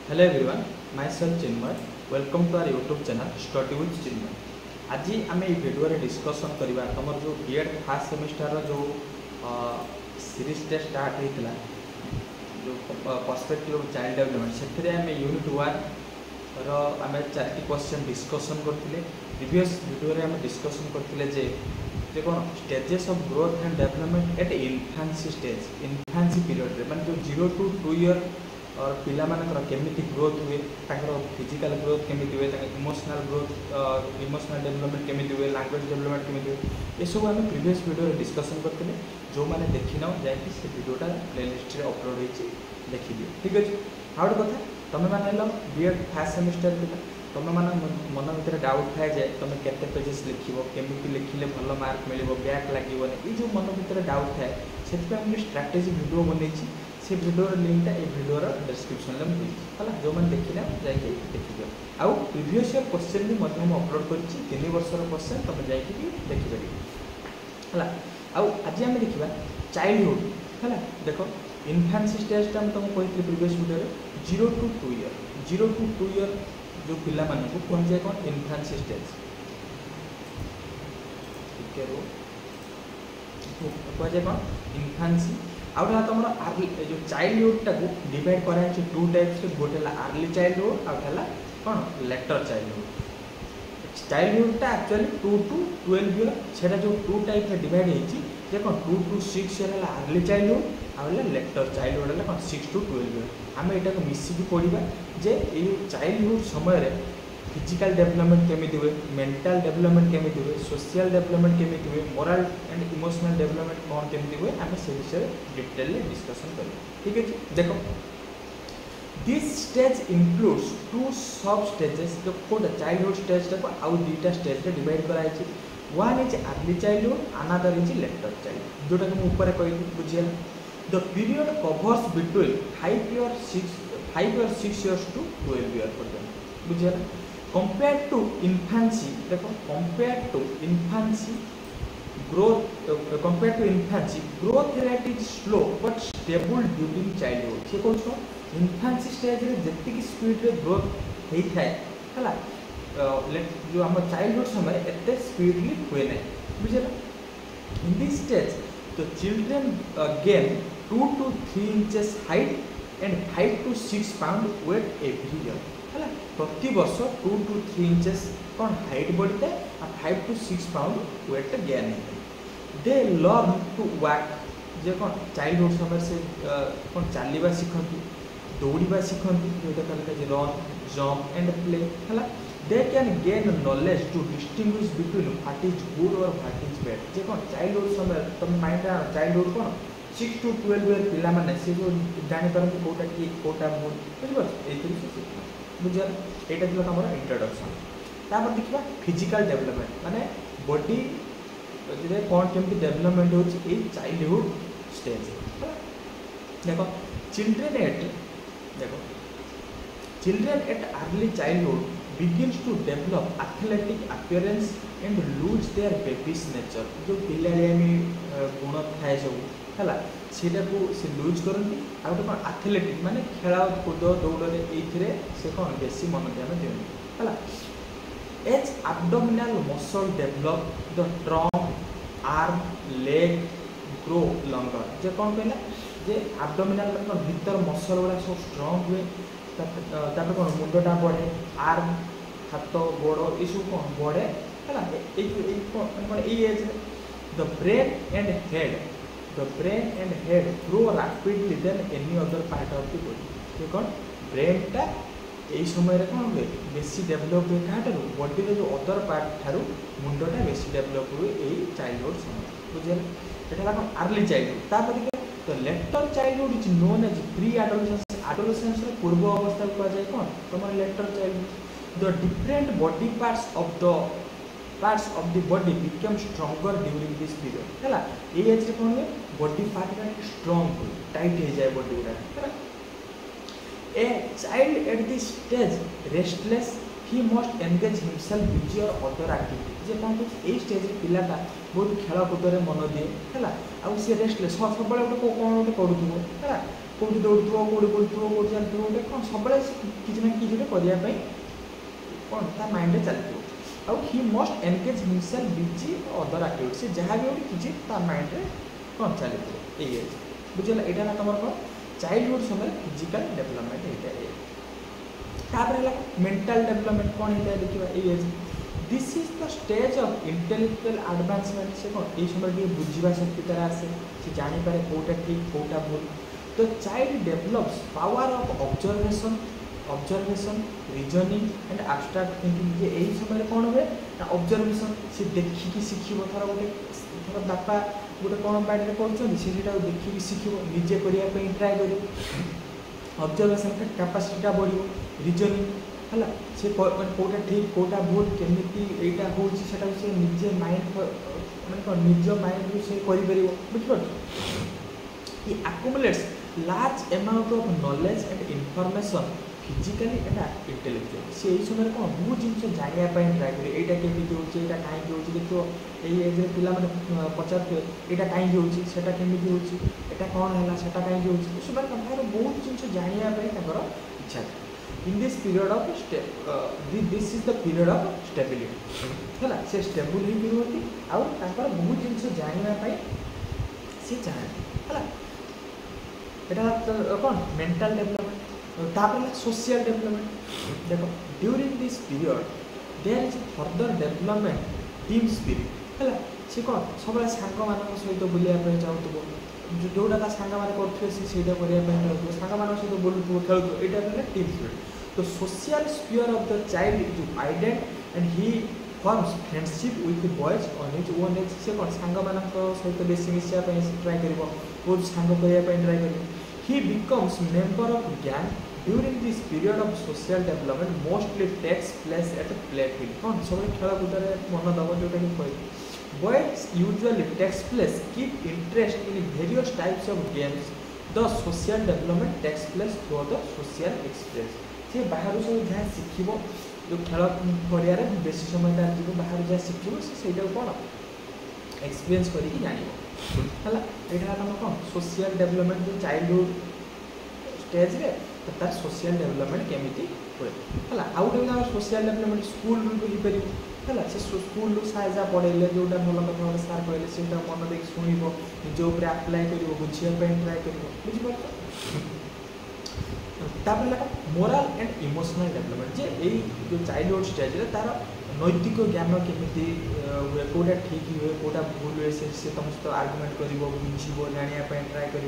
Hello everyone, myself Chinmay. Welcome to our YouTube channel Study with Chinmay. आज आम ये video discussion करवा तुम जो बीएड फर्स्ट सेमिस्टर जो सीरीज टे स्टार्ट होता जो पर्सपेक्टिव चाइल्ड डेवलपमेंट से आम यूनिट 1 आम 4टी क्वेश्चन डिस्कसन करते प्रीवियस भिडियो आम डिस्कसन करते जे कौन stages of growth and development at infancy stage infancy period मान जो 0 to 2 year और पिला मानकर केमिति ग्रोथ हुए फिजिकल ग्रोथ केमिति हुए इमोशनल ग्रोथ इमोशनल डेवलपमेंट केमिति हुए लैंग्वेज डेवलपमेंट केमिति हुए ये सब आम प्रीवियस वीडियो डिस्कसन करते जो मैंने देखी ना जाकि से वीडियोटा प्लेलिस्ट रे अपलोड होती देखी दियो ठीक अच्छे आउ गोटे कथा तुम मैंने बीएड फर्स्ट सेमिस्टर पिला तुम मान मन भर डाउट थाए जाए तुम केते पेजेस लिखिब केमिति लिखिले भल मार्क मिलिबो बैक लागोनी ये जो मन भर डाउट थाए से स्ट्राटेजी वीडियो बनई से भिडियोर लिंकटा ये भिडियोर डिस्क्रिप्शन में है जो मैंने देखना जाकि देखिए आउ प्रीवियस ईयर क्वेश्चन भी अपलोड कर 3 वर्षर क्वेश्चन तुम जाकि देखिपर है आउ आज आम देखा चाइल्डहुड है देख इन्फांसी स्टेजटा तुमको कही previous video 0 to 2 year 0 to 2 year जो पिला मानू कहुए कौन इन्फांसी स्टेज कहुए कौन इन्फांसी आउटा तुम जो चाइल्डहुड टाक डिवाइड कराई 2 टाइप्स गोटे अर्ली चाइल्डहुड आउटा कौन लेटर चाइल्डहुड चाइल्डहुडटा एक्चुअली 2 to 12 ईयर से जो 2 टाइप डिवाइड होती कौन 2 to 6 ईयर है अर्ली चाइल्डहुड आउ लेटर चाइल्डहुड है कौन 6 to 12 ईयर आम यहाँ मिसिकी पढ़ा जे ये चाइल्डहुड समय फिजिकल डेवलपमेंट केमिति हुए मेंटल डेवलपमेंट केमिति हुए सोशल डेवलपमेंट केमिति हुए मोरल एंड इमोशनल डेवलपमेंट कौन केमिति हुए आम से विषय डिटेल डिस्कसन करें ठीक है देखो दिस स्टेज इंक्लूड्स 2 सब स्टेजेस जो कोड चाइल्डहुड स्टेज को आउ 2टा स्टेज रे डिवाइड कराई one is early childhood another is letter childhood जोटा कि ऊपर कहली बुझिया the period covers between 5 or 6 years to 12 years पर्यंत बुझिया compared to infancy देखो compared to infancy growth rate is slow but stable during childhood से कौन सो इन्फांसी स्टेज रे जेतिक स्पीड रे ग्रोथ होता है जो आम चाइल्डहुड समय एते स्पीडली हुए ना बुझे in this stage the children gain 2 to 3 inches height and 5 to 6 pound weight every year है प्रति वर्ष 2 to 3 inches कौन हाइट बढ़ता है और 5 to 6 pound वेट गेन होता है दे लर्न टू वॉक जे कौन चाइल्डहुड समय से कौन चलवा शिखती दौड़ा शिखती जोटा कहते रन जंप एंड प्ले है they can gain knowledge to distinguish between what is good और व्हाट इज बैड जे कौन चाइल्डहुड समय तुम माइंड चाइल्डहुड कौन 6 to 12 ईयर पिला माने से जो जापर कौटा कि कौटा गुड बुझे बुझे यहाँ तुम इंट्रोडक्शन तापर देखा फिजिकल डेवलपमेंट माने बॉडी कौन केमती डेवलपमेंट हो चाइल्डहुड स्टेज देखो children at early childhood begins to develop athletic appearance and lose their babies nature जो पिलाड़ियामी गुण थाए सब है सीटा को से लुज करती आउ कौन एथलेटिक माने खेला कूद दौड़े ये से कौन बेसी मन ध्यान दिखती है as abdominal muscle develop the trunk arm leg grow longer जे कौन कहला जे एब्डोमिनल भीतर मसल गुड़ा सब स्ट्रंग हुए कौन मुंडटा बढ़े आर्म हाथ गोड़ ये सब कौन बढ़े है as the brain and head grow rapidly than any other part of the body ये कौन ब्रेनटा यही समय कौन हुए बेसी डेवलप हुए क्या बॉडी जो अदर पार्ट ठार मुंडटा बेसी डेवलप हुए यही चाइल्डहुड समय बुझे यहाँ कौन अर्ली चाइल्डहुड तापर तो later childhood is known as pre adolescence पूर्व अवस्था को कहुए कौन तुम later childhood the different body parts of the body become stronger during this period है ये एज कौन हुए बॉडी पार्ट का स्ट्रंग हुए टाइट हो जाए बॉडी गुड़ा a child at this stage restless he must engage himself with your other activity जे कौन कह स्टेज पिलाटा बहुत खेलकूद में मन दिए है आउ सी रेस्टलेस सब गोटे कौन गोटे करूँ है कौटी दौड़ुव कौटी बुलुव कौटी चलुव गोटे कौन सब किसी ना कि करने कौन ता माइंड चलती आउ he must engage himself busy other activity से जहाँ भी गोटे किसी माइंड में कौन चलती ये बुझे यहाँ ना तुम कौन चाइल्डहुड समय फिजिकल डेवलपमेंट होता है तापर मेंटल डेवलपमेंट कौन होता है देखिए ये this is the stage of intellectual advancement से कौन ये समय बुझा शक्ति तरह आसे से जापर कौटा ठीक कौटा भूल तो child develops power of observation reasoning and abstract thinking जे यही समय कौन हुए ना ऑब्जर्वेशन से देखिकी शिखिब थर गोटे थर बापा गोटे कौन बाड़ी में पढ़ुं से देखिकी शिखिब निजे करने ट्राए कर ऑब्जर्वेशन कैपेसिटी बढ़ रीजनिंग है सी कौटा ठीक कौटा भूल केमी यहाँ हो निजे माइंड मैं निज माइंड से कर बुझिपार ये accumulates large amount of knowledge and information physically and intellectual से यही समय कौन बहुत जिन जानापी ट्राए करें यहाँ केमी होता कहीं हो देखो ये पिला पचारे यहाँ कहीं होता केमी होता कौन है से कहीं होता बहुत जिन जानापी इच्छा in this period of this is the period of stability है से स्टेबल ही रुहति आउ बहुत जिन जानापी सी चाहती है यहाँ कौन मेंटल डेवलपमेंट तापर सोशल डेवलपमेंट देखो during this period there is further development team spirit है सी कौन सब सांग मान सहित बुलाया चाहूब जोटा सांग मैंने करेंगे से करने सांग सहित बोलुव खेलुव यहाँ टीम स्पिरिट तो social sphere of the child is widened and he forms friendship with boys on his own age से कौन सांग मान सहित बेसी मिसापी ट्राए कर बहुत सांग करने ट्राए करेंगे he becomes member of gang during this period of social development mostly takes place at a playfield कौन सब खेल कूद मन दब जोटा कि कह boys usually takes place keep interest in various types of games the social development takes place through the social experience से बाहर सब जहाँ शिखब जो खेल पड़िया बेसी समय तार बाहर जहाँ शिखब से कौन एक्सपीरियंस करके जान है यहाँ तुम कौन सोशल डेवलपमेंट जो चाइल्डहुड स्टेज रे तो तार सोशल डेवलपमेंट केमी हुए है आउ गोटे सोशल डेवलपमेंट स्कूल हो पार है से स्कूल सार जहाँ पढ़ेले जोटा भल कथा गोटे सार कहले से मन देख शुणव निज उपर आप्लाय कर बुझापी ट्राए कर बुझिपार मोराल एंड इमोशनल डेवलपमेंट जे यही जो चाइल्डहुड स्टेज रे तार नैतिक ज्ञान केमी हुए कौटा ठीक हुए कौटा भूल हुए से तुम सहित आर्गुमेंट कर बुझ जानापी ट्राए कर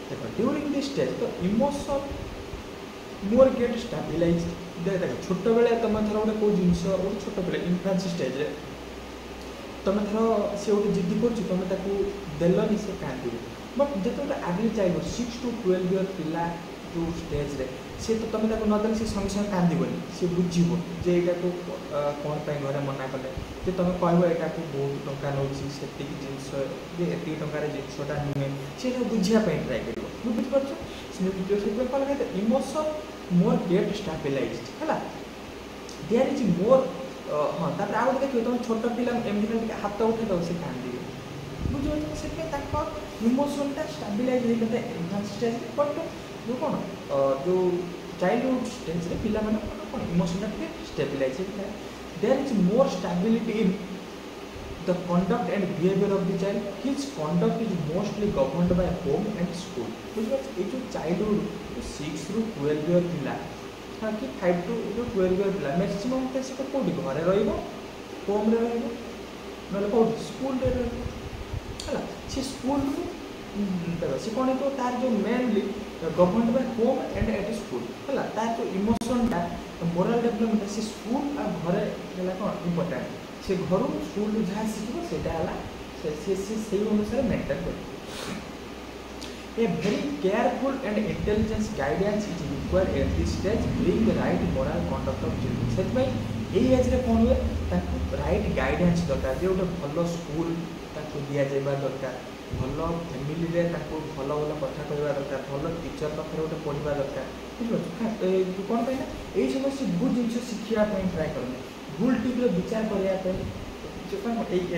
देखो ड्यूरिंग दिस स्टेज तो इमोशन मोर गेट स्टेबिलाइज देख छोट बेले तुम थर गोटे कौ जिन गोटे छोट पे इन्फान्सी स्टेज तुम थर सी गोटे जिद्दी कर तुम देलनि से कांदी बट जो आगे चाइल्ड 6 to 12 ईयर पिला जो स्टेज रे सी तो तुम नदेले से संगे संगे कांदबनी सी बुझब जे यहाँ को कौन पर घर मना कले जे तुम कह यहाँ को बहुत टंका नौ से जिनस टकर जिनसा नुहे सी बुझापी ट्राए कर बुझिपार से कौन कहते इमोशन मोर गेट स्टेबिलाइज है देयर इज मोर हाँ तापर आउ देखिए तुम छोट पिला एमती हाथ उठे से कांदी बुझे से इमोशनटा स्टेबिलाइज होता है एडवांस स्टेज बट जो कौन जो चाइल्डहुड स्टेज रे पिला माने कौन इमोशनटा स्टेबिलाइज होता है there is more stability in the conduct and behaviour of the child his conduct is mostly governed by home and school बुझे ये जो चाइल्डहुड 6 ରୁ 12 ईयर पिला हाँ कि 5 to 12 ईयर पिला मैक्सिमम से कौटी घरे रोम रे ना कौट स्कूल है सी स्कूल देख सी कौन तो तार जो mainly government by home and at school है तार जो इमोशनटा मोराल डेवलपमेंट से स्कूल आ घरे है कौन इम्पोर्टाट से घर स्कूल जहाँ शिखब से अनुसार मेंटेन कर A very careful and intelligence guidance is required at this stage bring the right moral conduct of children से यही एज रे कौन हुए राइट गाइडेंस दरकार जो गोटे भल स्कूल दि जावा दरकार भल फैमिली रे भल भल कथा कहवा दरकार भल टीचर पाखे गोटे पढ़ा दरकार बुझे कौन पाई ना यही समय से बहुत जिन शिखापी ट्राए करनी भूल ठीक विचार करने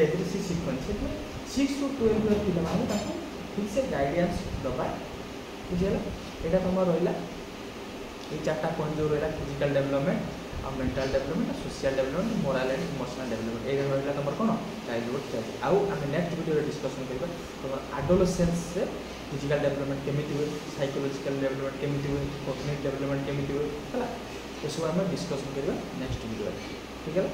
एज रे शिखनी से 6 to 12 ईयर पिला ठीक से गाइडेंस दबा बुझीगला यहाँ तुम रहा ये चार्टा पॉइंट जो रहा फिजिकल डेवलपमेंट और mental development social development morale and emotional development ये रहा तुम कौन चाइल्डहुड स्टेज आउ आम नेक्स्ट वीडियो डिस्कसन करवा तुम एडोलेसेंस फिजिकल डेवलपमेंट केमी हुए साइकोलॉजिकल डेवलपमेंट केमी हुए कॉग्निटिव डेवलपमेंट केमी हुए है ये सब आम डिस्कसन करवा नेक्स्ट वीडियो ठीक है।